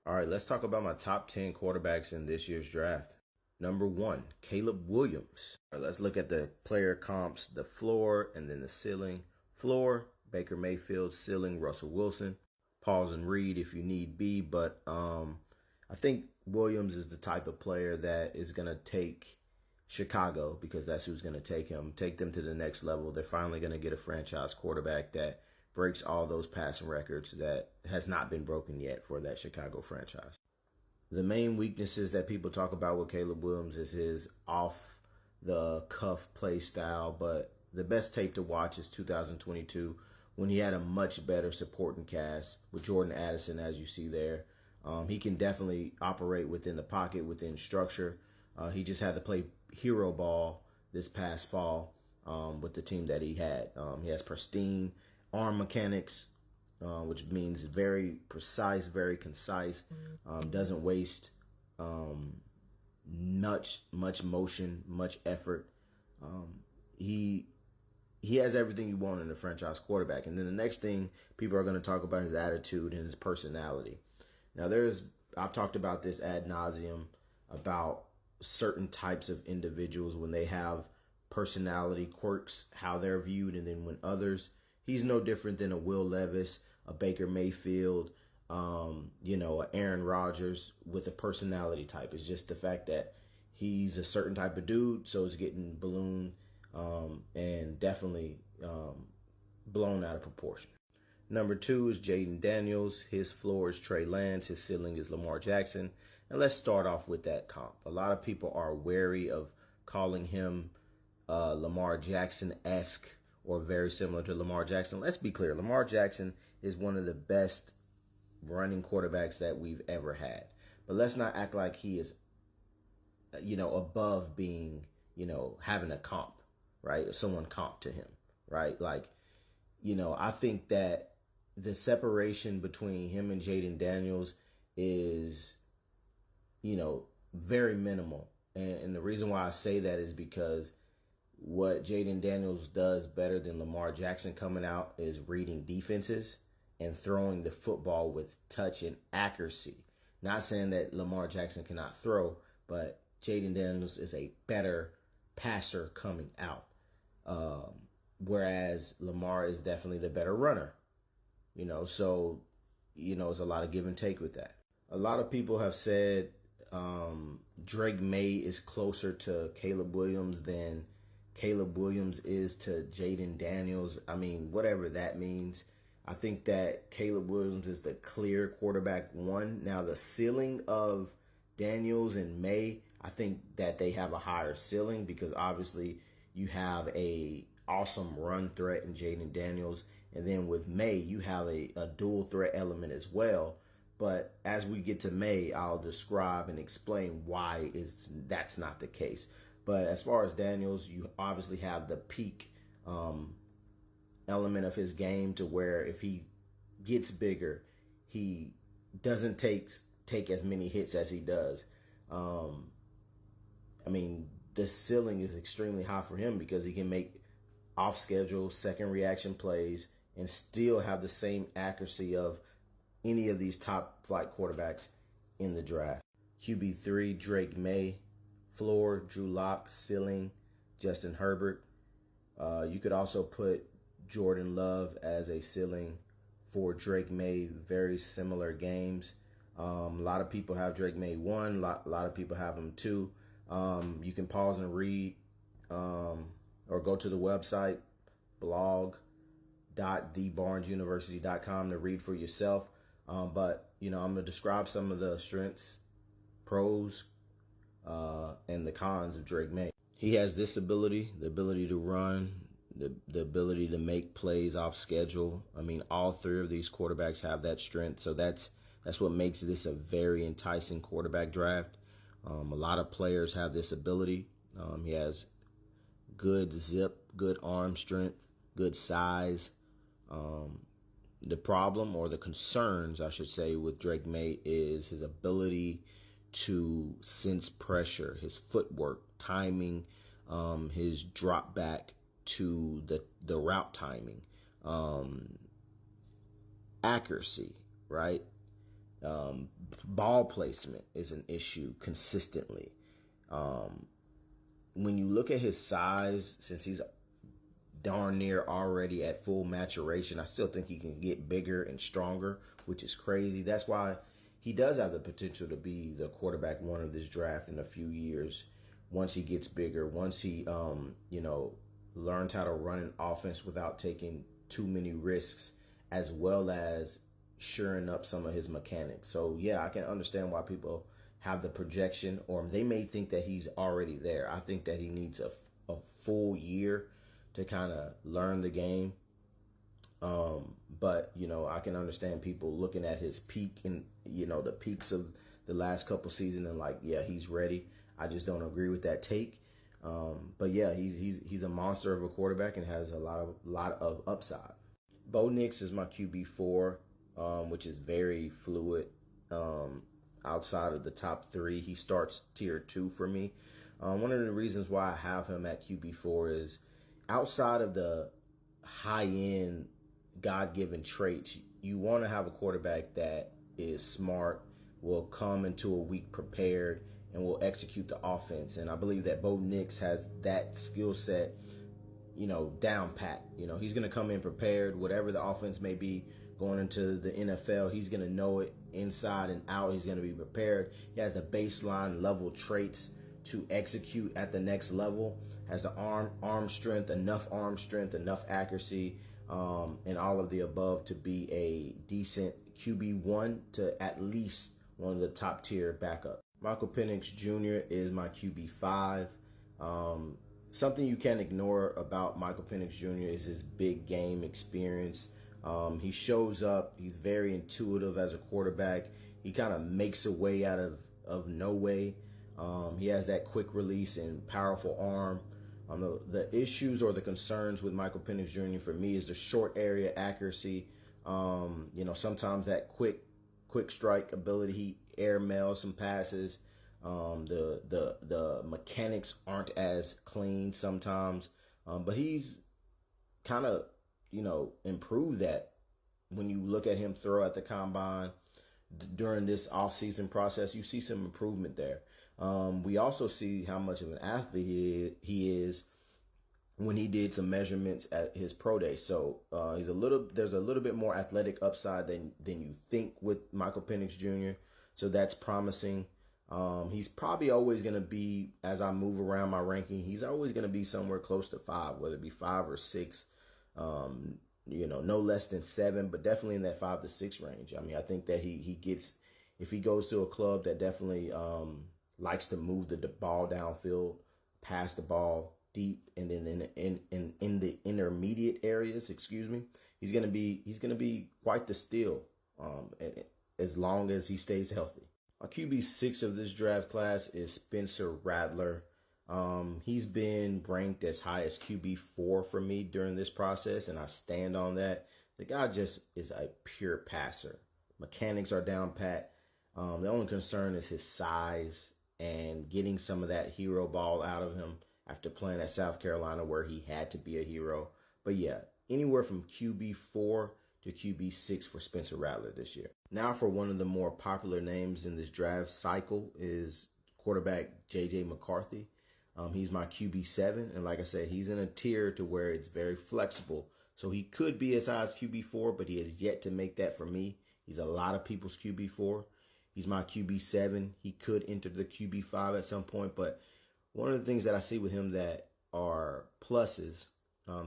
All right, let's talk about my top 10 quarterbacks in this year's draft. Number 1, Caleb Williams. All right, let's look at the player comps, the floor and then the ceiling. Floor, Baker Mayfield. Ceiling, Russell Wilson. Pause and read if you need be, but I think Williams is the type of player that is going to take Chicago, because that's who's going to take them to the next level. They're finally going to get a franchise quarterback that breaks all those passing records that has not been broken yet for that Chicago franchise. The main weaknesses that people talk about with Caleb Williams is his off the cuff play style, but the best tape to watch is 2022 when he had a much better supporting cast with Jordan Addison, as you see there. He can definitely operate within the pocket, within structure. He just had to play hero ball this past fall with the team that he had. He has pristine arm mechanics, which means very precise, very concise, doesn't waste much motion, much effort. He has everything you want in a franchise quarterback. And then the next thing people are going to talk about is his attitude and his personality. Now, I've talked about this ad nauseum about certain types of individuals when they have personality quirks, how they're viewed, and then when others. He's no different than a Will Levis, a Baker Mayfield, a Aaron Rodgers with a personality type. It's just the fact that he's a certain type of dude, so it's getting ballooned and definitely blown out of proportion. Number 2 is Jayden Daniels. His floor is Trey Lance. His ceiling is Lamar Jackson. And let's start off with that comp. A lot of people are wary of calling him Lamar Jackson-esque or very similar to Lamar Jackson. Let's be clear. Lamar Jackson is one of the best running quarterbacks that we've ever had. But let's not act like he is, above being, having a comp, right? Someone comp to him, right? I think that the separation between him and Jayden Daniels is, very minimal. And the reason why I say that is because what Jayden Daniels does better than Lamar Jackson coming out is reading defenses and throwing the football with touch and accuracy. Not saying that Lamar Jackson cannot throw, but Jayden Daniels is a better passer coming out. Whereas Lamar is definitely the better runner. So, there's a lot of give and take with that. A lot of people have said Drake Maye is closer to Caleb Williams than Caleb Williams is to Jayden Daniels. I mean, whatever that means. I think that Caleb Williams is the clear quarterback one. Now, the ceiling of Daniels and Maye, I think that they have a higher ceiling because obviously you have a awesome run threat in Jayden Daniels. And then with Maye, you have a dual threat element as well. But as we get to Maye, I'll describe and explain why that's not the case. But as far as Daniels, you obviously have the peak element of his game to where if he gets bigger, he doesn't take as many hits as he does. The ceiling is extremely high for him because he can make off-schedule second reaction plays and still have the same accuracy of any of these top flight quarterbacks in the draft. QB3, Drake Maye. Floor, Drew Lock. Ceiling, Justin Herbert. You could also put Jordan Love as a ceiling for Drake Maye. Very similar games. A lot of people have Drake Maye 1. A lot of people have him 2. You can pause and read or go to the website, blog.thebarnesuniversity.com to read for yourself. But I'm going to describe some of the strengths, pros, and the cons of Drake Maye. He has this ability, the ability to run, the ability to make plays off schedule. All three of these quarterbacks have that strength. So that's what makes this a very enticing quarterback draft. A lot of players have this ability. He has good zip, good arm strength, good size. The problem, or the concerns, I should say, with Drake Maye is his ability to sense pressure, his footwork, timing, his drop back to the route timing, accuracy, right? Ball placement is an issue consistently. When you look at his size, since he's darn near already at full maturation, I still think he can get bigger and stronger, which is crazy. That's why he does have the potential to be the quarterback one of this draft in a few years. Once he gets bigger, once he, learns how to run an offense without taking too many risks, as well as shoring up some of his mechanics. So yeah, I can understand why people have the projection, or they may think that he's already there. I think that he needs a full year to kind of learn the game. But I can understand people looking at his peak and the peaks of the last couple seasons and like, yeah, he's ready. I just don't agree with that take. But yeah, he's a monster of a quarterback and has a lot of upside. Bo Nix is my QB4, which is very fluid. Outside of the top 3, he starts tier 2 for me. One of the reasons why I have him at QB4 is outside of the high-end God-given traits, you want to have a quarterback that is smart, will come into a week prepared, and will execute the offense. And I believe that Bo Nix has that skill set, down pat. He's going to come in prepared, whatever the offense may be going into the NFL. He's going to know it inside and out. He's going to be prepared. He has the baseline level traits to execute at the next level. Has the arm strength, enough accuracy, and all of the above to be a decent QB1 to at least one of the top tier backup. Michael Penix Jr. is my QB5. Something you can't ignore about Michael Penix Jr. is his big game experience. He shows up. He's very intuitive as a quarterback. He kind of makes a way out of no way. He has that quick release and powerful arm. The issues or the concerns with Michael Penix Jr. for me is the short area accuracy. Sometimes that quick strike ability. He airmails some passes. The mechanics aren't as clean sometimes, but he's kind of improved that. When you look at him throw at the combine during this offseason process, you see some improvement there. We also see how much of an athlete he is when he did some measurements at his pro day. So there's a little bit more athletic upside than you think with Michael Penix Jr. So that's promising. He's probably always going to be, as I move around my ranking, he's always going to be somewhere close to 5, whether it be 5 or 6. No less than 7, but definitely in that 5 to 6 range. I mean, I think that he gets, if he goes to a club that definitely likes to move the ball downfield, pass the ball deep, and then in the intermediate areas, he's gonna be quite the steal, as long as he stays healthy. My QB6 of this draft class is Spencer Rattler. He's been ranked as high as QB4 for me during this process, and I stand on that. The guy just is a pure passer. Mechanics are down pat. The only concern is his size and getting some of that hero ball out of him after playing at South Carolina where he had to be a hero. But yeah, anywhere from QB4 to QB6 for Spencer Rattler this year. Now for one of the more popular names in this draft cycle is quarterback J.J. McCarthy. He's my QB7, and like I said, he's in a tier to where it's very flexible. So he could be as high as QB4, but he has yet to make that for me. He's a lot of people's QB4. He's my QB7. He could enter the QB5 at some point, but one of the things that I see with him that are pluses,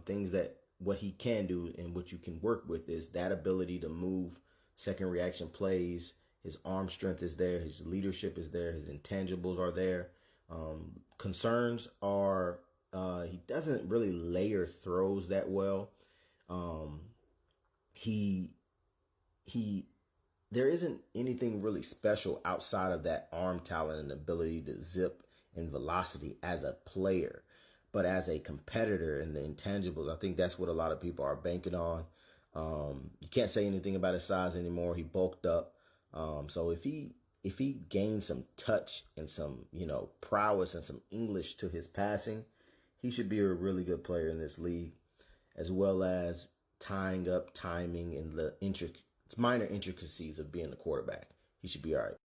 things that what he can do and what you can work with is that ability to move second reaction plays. His arm strength is there. His leadership is there. His intangibles are there. Concerns are he doesn't really layer throws that well. There isn't anything really special outside of that arm talent and ability to zip and velocity as a player. But as a competitor in the intangibles, I think that's what a lot of people are banking on. You can't say anything about his size anymore. He bulked up. So if he gains some touch and some, prowess and some English to his passing, he should be a really good player in this league, as well as tying up timing and the minor intricacies of being a quarterback. he should be all right.